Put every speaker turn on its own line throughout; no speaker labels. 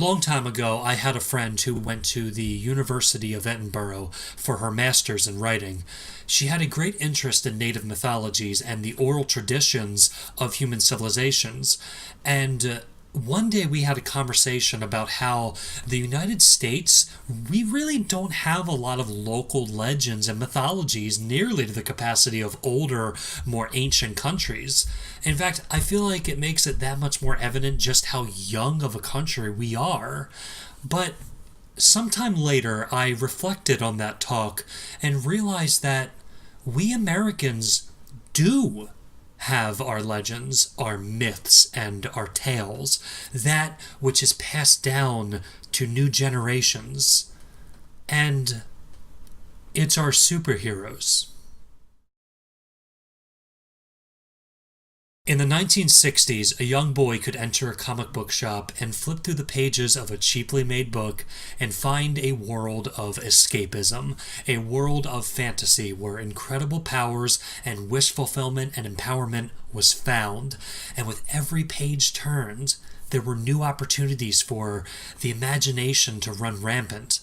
long time ago, I had a friend who went to the University of Edinburgh for her master's in writing. She had a great interest in native mythologies and the oral traditions of human civilizations. And one day we had a conversation about how the United States, we really don't have a lot of local legends and mythologies nearly to the capacity of older, more ancient countries. In fact, I feel like it makes it that much more evident just how young of a country we are. But sometime later, I reflected on that talk and realized that we Americans do have our legends, our myths, and our tales, that which is passed down to new generations. And it's our superheroes. In the 1960s, a young boy could enter a comic book shop and flip through the pages of a cheaply made book and find a world of escapism, a world of fantasy where incredible powers and wish fulfillment and empowerment was found. And with every page turned, there were new opportunities for the imagination to run rampant.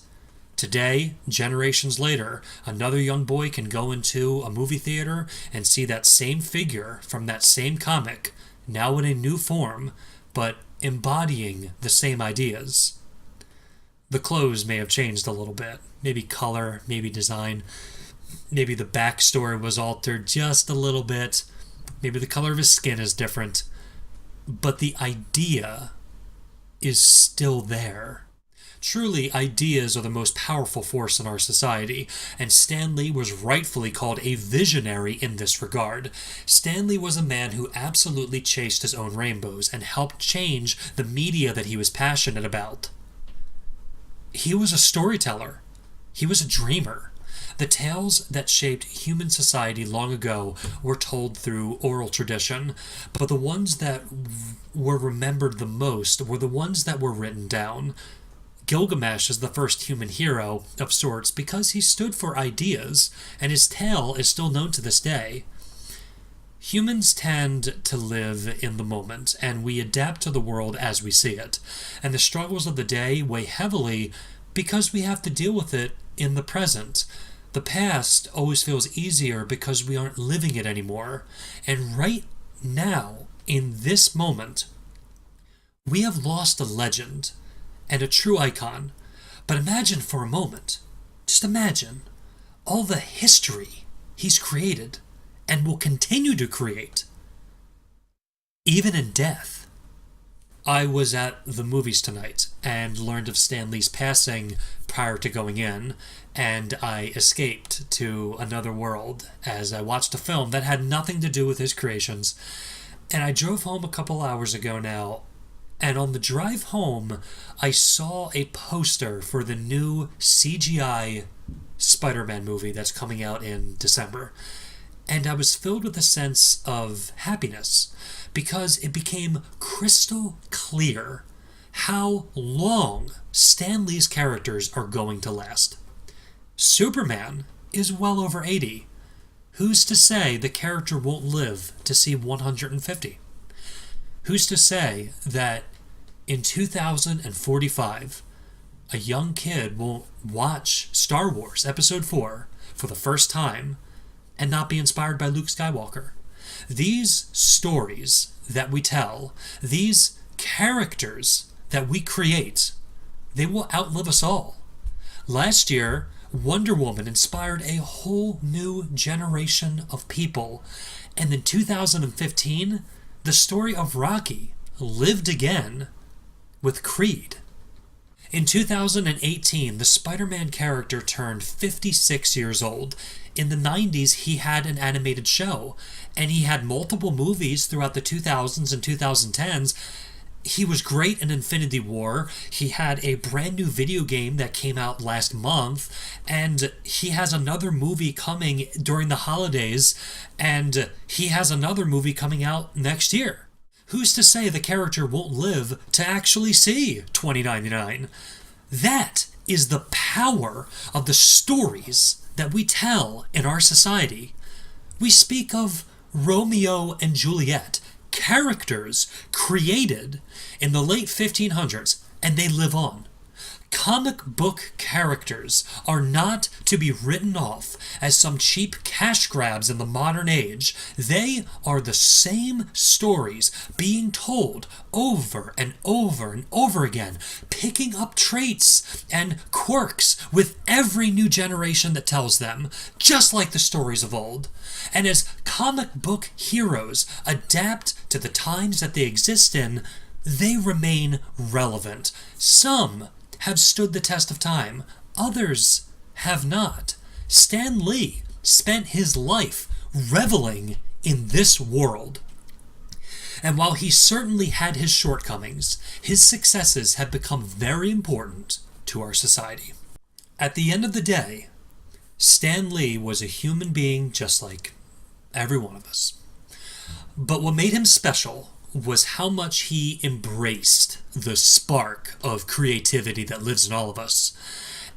Today, generations later, another young boy can go into a movie theater and see that same figure from that same comic, now in a new form, but embodying the same ideas. The clothes may have changed a little bit, maybe color, maybe design, maybe the backstory was altered just a little bit, maybe the color of his skin is different, but the idea is still there. Truly, ideas are the most powerful force in our society, and Stan Lee was rightfully called a visionary in this regard. Stan Lee was a man who absolutely chased his own rainbows and helped change the media that he was passionate about. He was a storyteller. He was a dreamer. The tales that shaped human society long ago were told through oral tradition, but the ones that were remembered the most were the ones that were written down. Gilgamesh is the first human hero of sorts because he stood for ideas, and his tale is still known to this day. Humans tend to live in the moment, and we adapt to the world as we see it, and the struggles of the day weigh heavily because we have to deal with it in the present. The past always feels easier because we aren't living it anymore, and right now, in this moment, we have lost a legend and a true icon. But imagine for a moment, just imagine, all the history he's created and will continue to create, even in death. I was at the movies tonight and learned of Stan Lee's passing prior to going in, and I escaped to another world as I watched a film that had nothing to do with his creations. And I drove home a couple hours ago now, and on the drive home, I saw a poster for the new CGI Spider-Man movie that's coming out in December. And I was filled with a sense of happiness because it became crystal clear how long Stan Lee's characters are going to last. Superman is well over 80. Who's to say the character won't live to see 150? Who's to say that in 2045, a young kid will watch Star Wars Episode 4 for the first time and not be inspired by Luke Skywalker? These stories that we tell, these characters that we create, they will outlive us all. Last year, Wonder Woman inspired a whole new generation of people. And in 2015, the story of Rocky lived again with Creed. In 2018, the Spider-Man character turned 56 years old. In the 90s, he had an animated show, and he had multiple movies throughout the 2000s and 2010s. He was great in Infinity War. He had a brand new video game that came out last month, and he has another movie coming during the holidays, and he has another movie coming out next year. Who's to say the character won't live to actually see 2099? That is the power of the stories that we tell in our society. We speak of Romeo and Juliet, characters created in the late 1500s, and they live on. Comic book characters are not to be written off as some cheap cash grabs in the modern age. They are the same stories being told over and over and over again, picking up traits and quirks with every new generation that tells them, just like the stories of old. And as comic book heroes adapt to the times that they exist in, they remain relevant. Some have stood the test of time. Others have not. Stan Lee spent his life reveling in this world. And while he certainly had his shortcomings, his successes have become very important to our society. At the end of the day, Stan Lee was a human being just like every one of us. But what made him special was how much he embraced the spark of creativity that lives in all of us,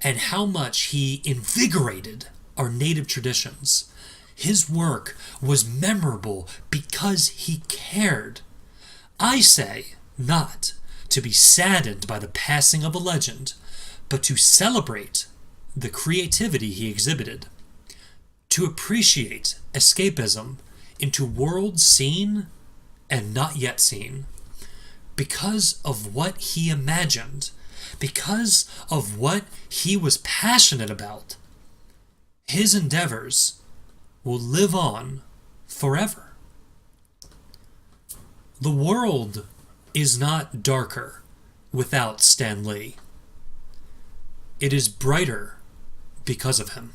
and how much he invigorated our native traditions. His work was memorable because he cared. I say not to be saddened by the passing of a legend, but to celebrate the creativity he exhibited, to appreciate escapism into worlds seen and not yet seen, because of what he imagined, because of what he was passionate about. His endeavors will live on forever. The world is not darker without Stan Lee. It is brighter because of him.